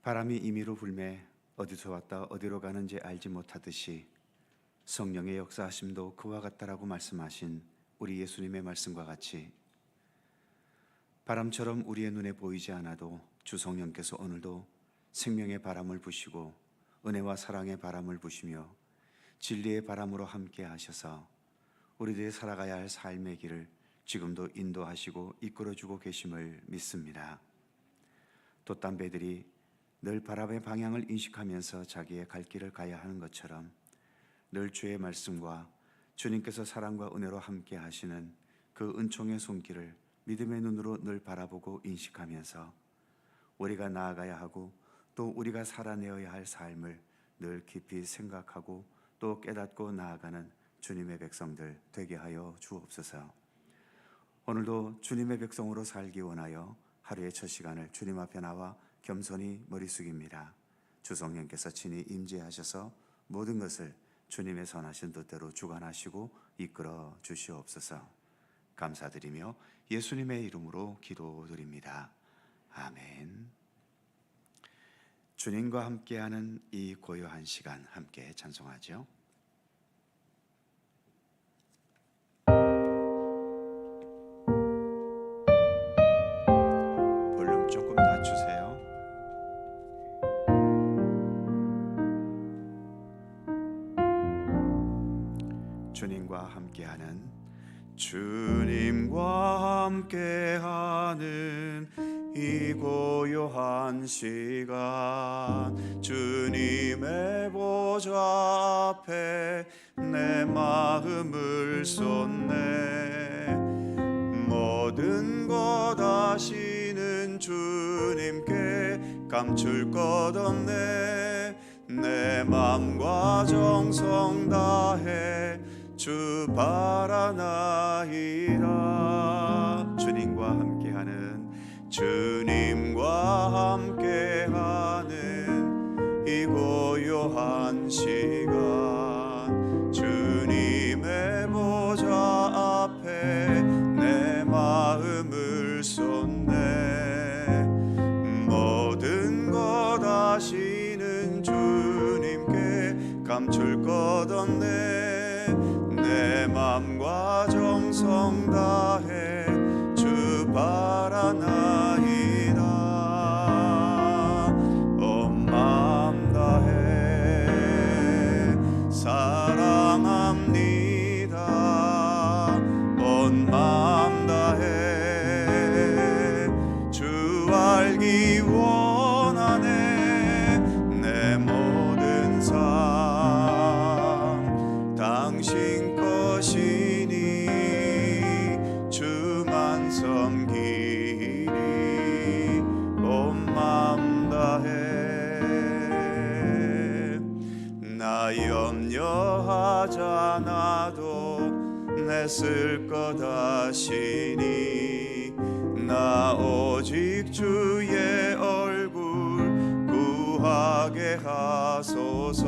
바람이 임의로 불매 어디서 왔다 어디로 가는지 알지 못하듯이 성령의 역사하심도 그와 같다라고 말씀하신 우리 예수님의 말씀과 같이 바람처럼 우리의 눈에 보이지 않아도 주 성령께서 오늘도 생명의 바람을 부시고 은혜와 사랑의 바람을 부시며 진리의 바람으로 함께 하셔서 우리들이 살아가야 할 삶의 길을 지금도 인도하시고 이끌어주고 계심을 믿습니다. 돛담배들이 늘 바람의 방향을 인식하면서 자기의 갈 길을 가야 하는 것처럼 늘 주의 말씀과 주님께서 사랑과 은혜로 함께 하시는 그 은총의 손길을 믿음의 눈으로 늘 바라보고 인식하면서 우리가 나아가야 하고 또 우리가 살아내어야 할 삶을 늘 깊이 생각하고 또 깨닫고 나아가는 주님의 백성들 되게 하여 주옵소서. 오늘도 주님의 백성으로 살기 원하여 하루의 첫 시간을 주님 앞에 나와 겸손히 머리 숙입니다. 주 성령께서 친히 임재하셔서 모든 것을 주님의 선하신 뜻대로 주관하시고 이끌어 주시옵소서. 감사드리며 예수님의 이름으로 기도드립니다. 아멘. 주님과 함께하는 이 고요한 시간 함께 찬송하죠. 볼륨 조금 낮추세요. 주님과 함께하는 이 고요한 시간 주님의 보좌 앞에 내 마음을 쏟네. 모든 것 아시는 주님께 감출 것 없네. 내 맘과 정성 다해 주 바라나이다. 주님과 함께하는 이 고요한 시간 주님의 보좌 앞에 내 마음을 쏟네. 모든 것 아시는 주님께 감출 것 없네. 내 맘과 정성 다해 주 바라나이다. 온 마음 다해 사랑합니다. 온 마음 다해 주 알기 원하네. 내 모든 삶 당신 것이니 주만 섬기리. 온 마음 다해 나 염려하지 않아도 내 쓸 것 아시니. 나 오직 주의 얼굴 구하게 하소서.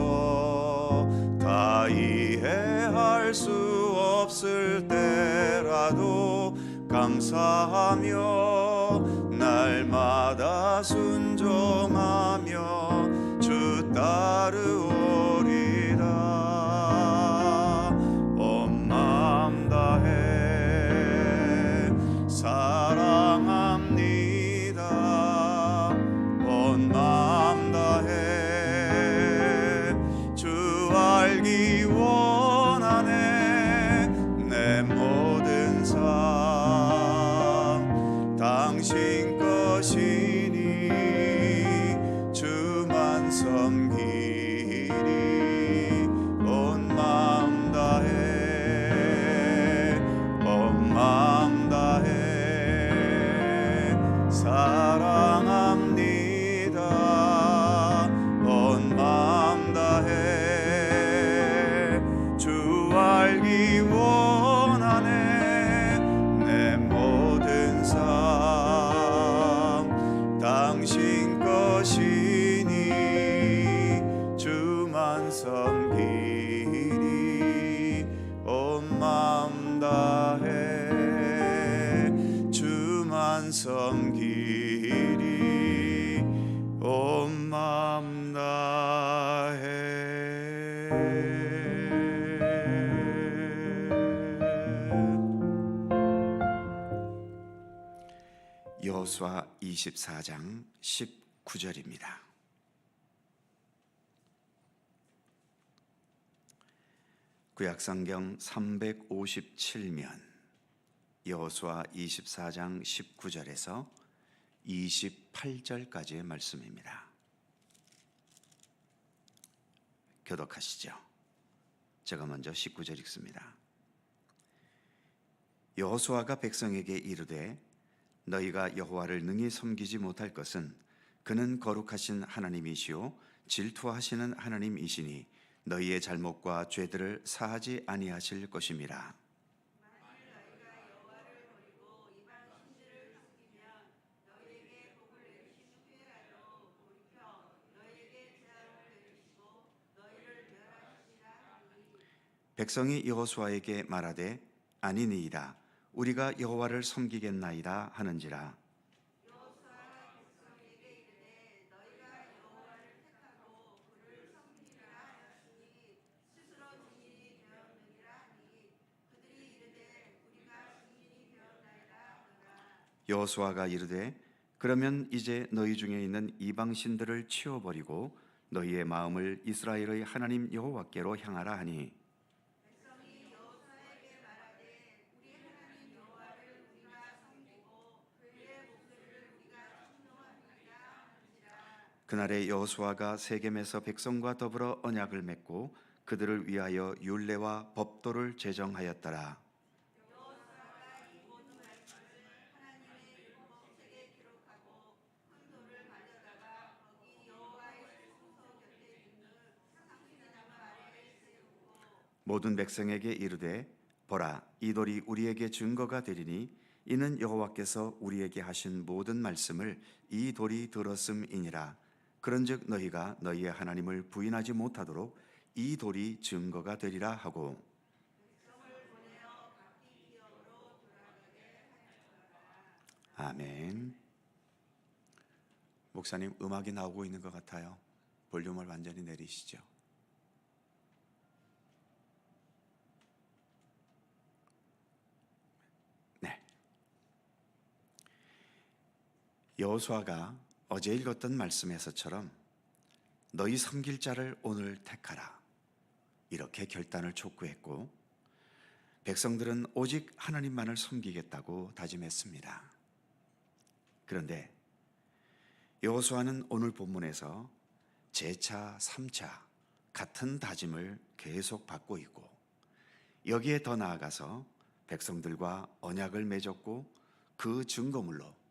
다 이해할 수 없을 때라도 감사하며 날마다 순종하며 주 따르오리라. 온 마음 다해 사랑합니다. 온 마음 다해 주 알기 원하네. 내 모든 삶 당신 것이니 주만 섬기리. 온 마음 다해 온 마음 다해 사랑합니다. 온 마음 다해 주 알기 원하네. 내 모든 삶 당신 것이니 주만 섬기리. 온 마음 다해 주만 섬기리. 온 여호수아 24장 19절입니다. 구약성경 357면 여호수아 24장 19절에서 28절까지의 말씀입니다. 교독하시죠. 제가 먼저 19절 읽습니다. 여호수아가 백성에게 이르되 너희가 여호와를 능히 섬기지 못할 것은 그는 거룩하신 하나님이시요 질투하시는 하나님이시니 너희의 잘못과 죄들을 사하지 아니하실 것임이라. 백성이 여호수아에게 말하되 아니니이다 우리가 여호와를 섬기겠나이다 하는지라. 여호수아가 이르되 그러면 이제 너희 중에 있는 이방 신들을 치워버리고 너희의 마음을 이스라엘의 하나님 여호와께로 향하라 하니 그날에 여호수아가 세겜에서 백성과 더불어 언약을 맺고 그들을 위하여 율례와 법도를 제정하였더라. 모든 백성에게 이르되 보라 이 돌이 우리에게 증거가 되리니 이는 여호와께서 우리에게 하신 모든 말씀을 이 돌이 들었음이니라. 그런즉 너희가 너희의 하나님을 부인하지 못하도록 이 돌이 증거가 되리라 하고. 아멘. 목사님 음악이 나오고 있는 것 같아요. 볼륨을 완전히 내리시죠. 네. 여호수아가 어제 읽었던 말씀에서처럼 너희 섬길 자를 오늘 택하라 이렇게 결단을 촉구했고 백성들은 오직 하나님만을 섬기겠다고 다짐했습니다. 그런데 여호수아는 오늘 본문에서 재차 3차 같은 다짐을 계속 받고 있고 여기에 더 나아가서 백성들과 언약을 맺었고 그 증거물로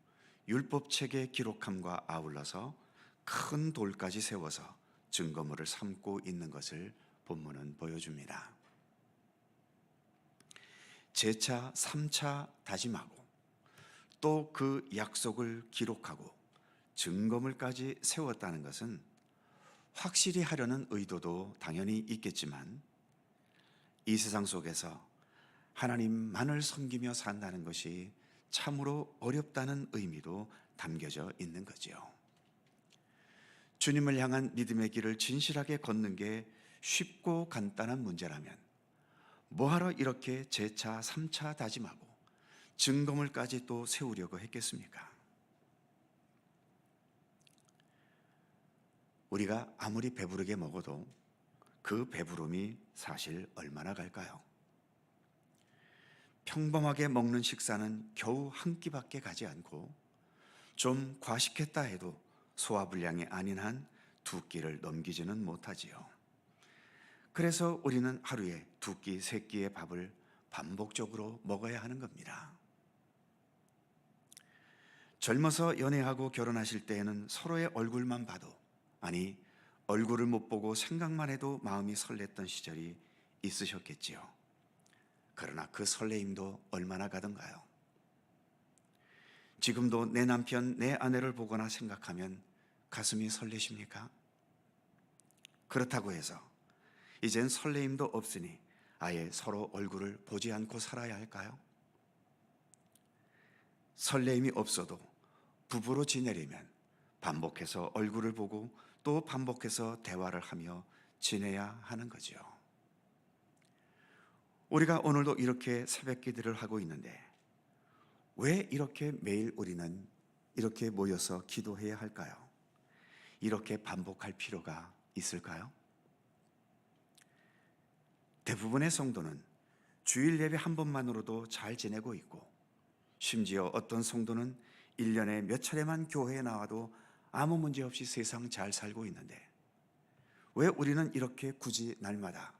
율법책에 기록함과 아울러서 큰 돌까지 세워서 증거물을 삼고 있는 것을 본문은 보여줍니다. 재차 3차 다짐하고 또 그 약속을 기록하고 증거물까지 세웠다는 것은 확실히 하려는 의도도 당연히 있겠지만 이 세상 속에서 하나님만을 섬기며 산다는 것이 참으로 어렵다는 의미도 담겨져 있는 거지요. 주님을 향한 믿음의 길을 진실하게 걷는 게 쉽고 간단한 문제라면 뭐하러 이렇게 재차 3차 다짐하고 증거물까지 또 세우려고 했겠습니까? 우리가 아무리 배부르게 먹어도 그 배부름이 사실 얼마나 갈까요? 평범하게 먹는 식사는 겨우 한 끼밖에 가지 않고 좀 과식했다 해도 소화불량이 아닌 한 두 끼를 넘기지는 못하지요. 그래서 우리는 하루에 두 끼, 세 끼의 밥을 반복적으로 먹어야 하는 겁니다. 젊어서 연애하고 결혼하실 때에는 서로의 얼굴만 봐도 아니 얼굴을 못 보고 생각만 해도 마음이 설렜던 시절이 있으셨겠지요. 그러나 그 설레임도 얼마나 가던가요? 지금도 내 남편, 내 아내를 보거나 생각하면 가슴이 설레십니까? 그렇다고 해서 이젠 설레임도 없으니 아예 서로 얼굴을 보지 않고 살아야 할까요? 설레임이 없어도 부부로 지내려면 반복해서 얼굴을 보고 또 반복해서 대화를 하며 지내야 하는 거죠. 우리가 오늘도 이렇게 새벽 기도를 하고 있는데 왜 이렇게 매일 우리는 이렇게 모여서 기도해야 할까요? 이렇게 반복할 필요가 있을까요? 대부분의 성도는 주일 예배 한 번만으로도 잘 지내고 있고, 심지어 어떤 성도는 1년에 몇 차례만 교회에 나와도 아무 문제 없이 세상 잘 살고 있는데, 왜 우리는 이렇게 굳이 날마다,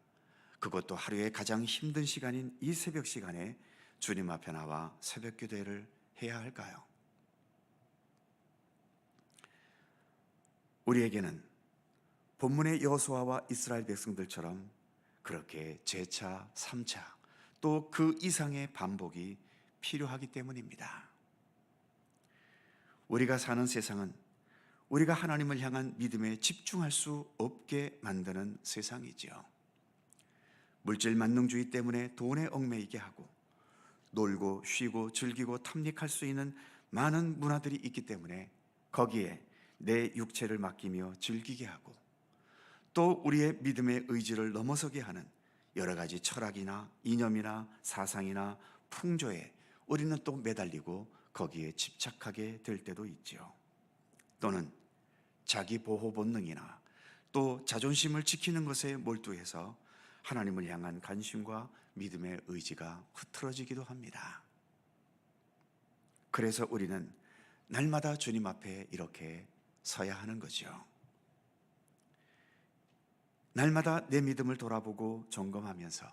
그것도 하루의 가장 힘든 시간인 이 새벽 시간에 주님 앞에 나와 새벽 기도회를 해야 할까요? 우리에게는 본문의 여호수아와 이스라엘 백성들처럼 그렇게 제차, 3차, 또 그 이상의 반복이 필요하기 때문입니다. 우리가 사는 세상은 우리가 하나님을 향한 믿음에 집중할 수 없게 만드는 세상이지요. 물질 만능주의 때문에 돈에 얽매이게 하고, 놀고 쉬고 즐기고 탐닉할 수 있는 많은 문화들이 있기 때문에 거기에 내 육체를 맡기며 즐기게 하고, 또 우리의 믿음의 의지를 넘어서게 하는 여러 가지 철학이나 이념이나 사상이나 풍조에 우리는 또 매달리고 거기에 집착하게 될 때도 있지요. 또는 자기 보호 본능이나 또 자존심을 지키는 것에 몰두해서 하나님을 향한 관심과 믿음의 의지가 흐트러지기도 합니다. 그래서 우리는 날마다 주님 앞에 이렇게 서야 하는 거죠. 날마다 내 믿음을 돌아보고 점검하면서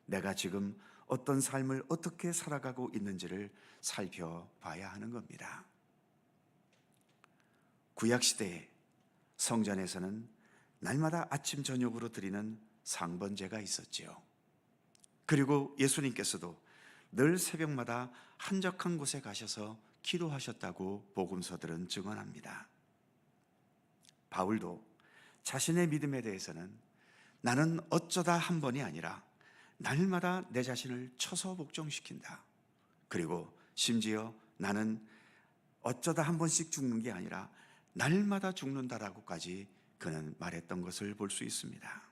내가 지금 어떤 삶을 어떻게 살아가고 있는지를 살펴봐야 하는 겁니다. 구약시대에 성전에서는 날마다 아침 저녁으로 드리는 상번제가 있었지요. 그리고 예수님께서도 늘 새벽마다 한적한 곳에 가셔서 기도하셨다고 복음서들은 증언합니다. 바울도 자신의 믿음에 대해서는 나는 어쩌다 한 번이 아니라 날마다 내 자신을 쳐서 복종시킨다. 그리고 심지어 나는 어쩌다 한 번씩 죽는 게 아니라 날마다 죽는다라고까지 그는 말했던 것을 볼 수 있습니다.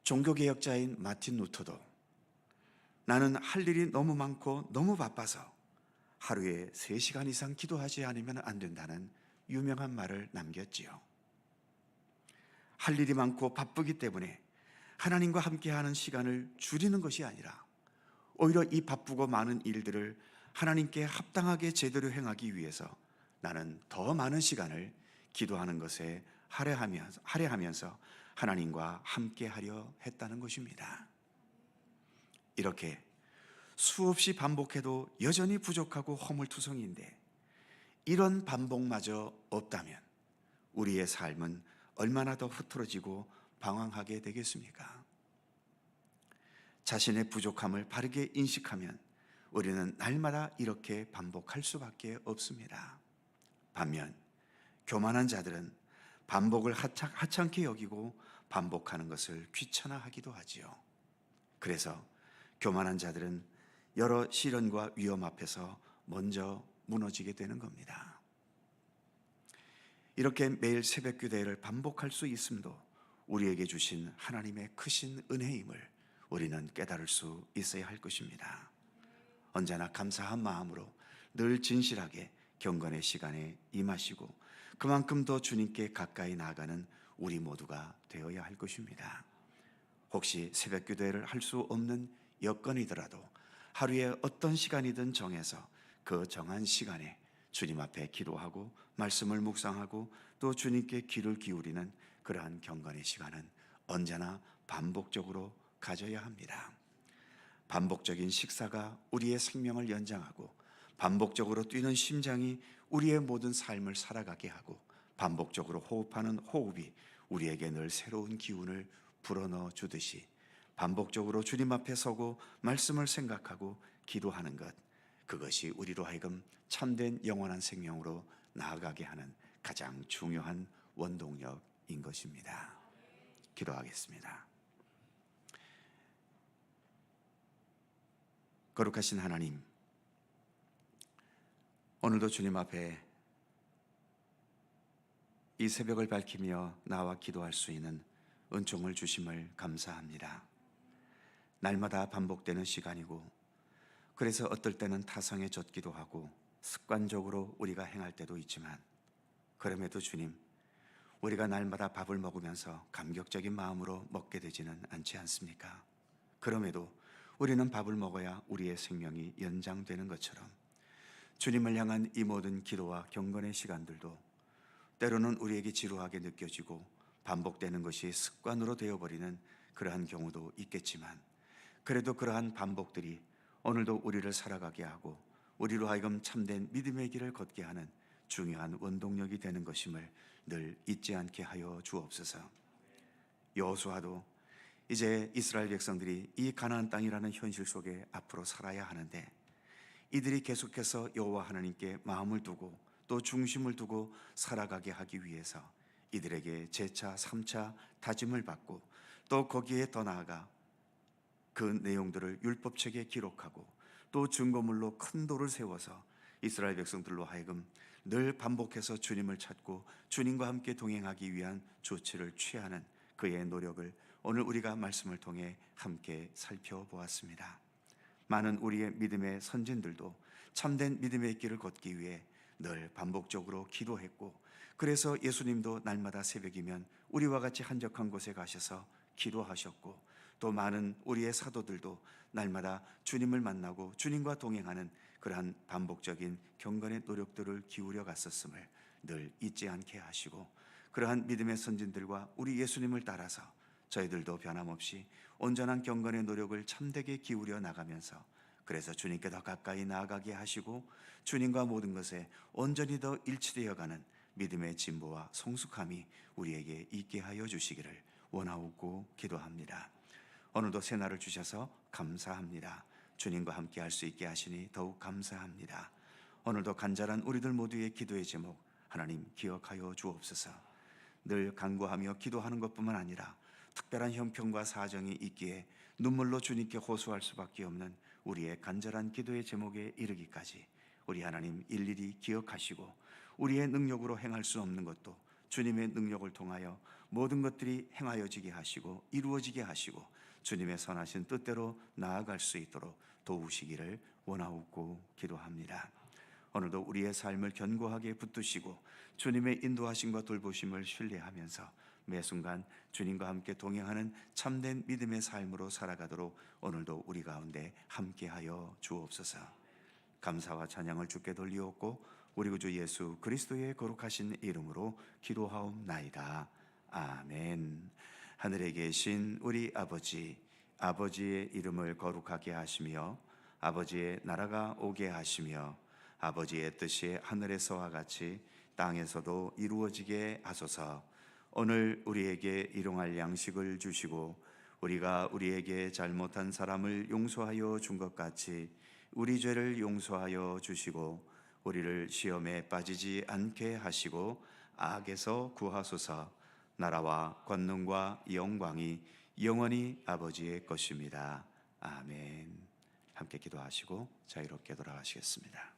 종교개혁자인 마틴 루터도 나는 할 일이 너무 많고 너무 바빠서 하루에 3시간 이상 기도하지 않으면 안 된다는 유명한 말을 남겼지요. 할 일이 많고 바쁘기 때문에 하나님과 함께하는 시간을 줄이는 것이 아니라 오히려 이 바쁘고 많은 일들을 하나님께 합당하게 제대로 행하기 위해서 나는 더 많은 시간을 기도하는 것에 할애하면서 하나님과 함께하려 했다는 것입니다. 이렇게 수없이 반복해도 여전히 부족하고 허물투성이인데, 이런 반복마저 없다면 우리의 삶은 얼마나 더 흐트러지고 방황하게 되겠습니까? 자신의 부족함을 바르게 인식하면 우리는 날마다 이렇게 반복할 수밖에 없습니다. 반면 교만한 자들은 반복을 하찮게 여기고 반복하는 것을 귀찮아하기도 하지요. 그래서 교만한 자들은 여러 시련과 위험 앞에서 먼저 무너지게 되는 겁니다. 이렇게 매일 새벽 기도회를 반복할 수 있음도 우리에게 주신 하나님의 크신 은혜임을 우리는 깨달을 수 있어야 할 것입니다. 언제나 감사한 마음으로 늘 진실하게 경건의 시간에 임하시고 그만큼 더 주님께 가까이 나아가는 우리 모두가 되어야 할 것입니다. 혹시 새벽 기도회를 할 수 없는 여건이더라도 하루에 어떤 시간이든 정해서 그 정한 시간에 주님 앞에 기도하고 말씀을 묵상하고 또 주님께 귀를 기울이는 그러한 경건의 시간은 언제나 반복적으로 가져야 합니다. 반복적인 식사가 우리의 생명을 연장하고 반복적으로 뛰는 심장이 우리의 모든 삶을 살아가게 하고 반복적으로 호흡하는 호흡이 우리에게 늘 새로운 기운을 불어넣어 주듯이 반복적으로 주님 앞에 서고 말씀을 생각하고 기도하는 것, 그것이 우리로 하여금 참된 영원한 생명으로 나아가게 하는 가장 중요한 원동력인 것입니다. 기도하겠습니다. 거룩하신 하나님, 오늘도 주님 앞에 이 새벽을 밝히며 나와 기도할 수 있는 은총을 주심을 감사합니다. 날마다 반복되는 시간이고, 그래서 어떨 때는 타성에 젖기도 하고 습관적으로 우리가 행할 때도 있지만, 그럼에도 주님, 우리가 날마다 밥을 먹으면서 감격적인 마음으로 먹게 되지는 않지 않습니까? 그럼에도 우리는 밥을 먹어야 우리의 생명이 연장되는 것처럼 주님을 향한 이 모든 기도와 경건의 시간들도 때로는 우리에게 지루하게 느껴지고 반복되는 것이 습관으로 되어버리는 그러한 경우도 있겠지만, 그래도 그러한 반복들이 오늘도 우리를 살아가게 하고 우리로 하여금 참된 믿음의 길을 걷게 하는 중요한 원동력이 되는 것임을 늘 잊지 않게 하여 주옵소서. 여호수아도 이제 이스라엘 백성들이 이 가나안 땅이라는 현실 속에 앞으로 살아야 하는데, 이들이 계속해서 여호와 하나님께 마음을 두고 또 중심을 두고 살아가게 하기 위해서 이들에게 제차 3차 다짐을 받고, 또 거기에 더 나아가 그 내용들을 율법책에 기록하고 또 증거물로 큰 돌을 세워서 이스라엘 백성들로 하여금 늘 반복해서 주님을 찾고 주님과 함께 동행하기 위한 조치를 취하는 그의 노력을 오늘 우리가 말씀을 통해 함께 살펴보았습니다. 많은 우리의 믿음의 선진들도 참된 믿음의 길을 걷기 위해 늘 반복적으로 기도했고, 그래서 예수님도 날마다 새벽이면 우리와 같이 한적한 곳에 가셔서 기도하셨고, 또 많은 우리의 사도들도 날마다 주님을 만나고 주님과 동행하는 그러한 반복적인 경건의 노력들을 기울여 갔었음을 늘 잊지 않게 하시고, 그러한 믿음의 선진들과 우리 예수님을 따라서 저희들도 변함없이 온전한 경건의 노력을 참되게 기울여 나가면서, 그래서 주님께 더 가까이 나아가게 하시고 주님과 모든 것에 온전히 더 일치되어 가는 믿음의 진보와 성숙함이 우리에게 있게 하여 주시기를 원하옵고 기도합니다. 오늘도 새날을 주셔서 감사합니다. 주님과 함께 할 수 있게 하시니 더욱 감사합니다. 오늘도 간절한 우리들 모두의 기도의 제목 하나님 기억하여 주옵소서. 늘 간구하며 기도하는 것뿐만 아니라 특별한 형편과 사정이 있기에 눈물로 주님께 호소할 수밖에 없는 우리의 간절한 기도의 제목에 이르기까지 우리 하나님 일일이 기억하시고, 우리의 능력으로 행할 수 없는 것도 주님의 능력을 통하여 모든 것들이 행하여지게 하시고 이루어지게 하시고 주님의 선하신 뜻대로 나아갈 수 있도록 도우시기를 원하옵고 기도합니다. 오늘도 우리의 삶을 견고하게 붙드시고 주님의 인도하심과 돌보심을 신뢰하면서 매 순간 주님과 함께 동행하는 참된 믿음의 삶으로 살아가도록 오늘도 우리 가운데 함께하여 주옵소서. 감사와 찬양을 주께 돌리옵고 우리 구주 예수 그리스도의 거룩하신 이름으로 기도하옵나이다. 아멘. 하늘에 계신 우리 아버지, 아버지의 이름을 거룩하게 하시며 아버지의 나라가 오게 하시며 아버지의 뜻이 하늘에서와 같이 땅에서도 이루어지게 하소서. 오늘 우리에게 일용할 양식을 주시고 우리가 우리에게 잘못한 사람을 용서하여 준 것 같이 우리 죄를 용서하여 주시고 우리를 시험에 빠지지 않게 하시고 악에서 구하소서. 나라와 권능과 영광이 영원히 아버지의 것입니다. 아멘. 함께 기도하시고 자유롭게 돌아가시겠습니다.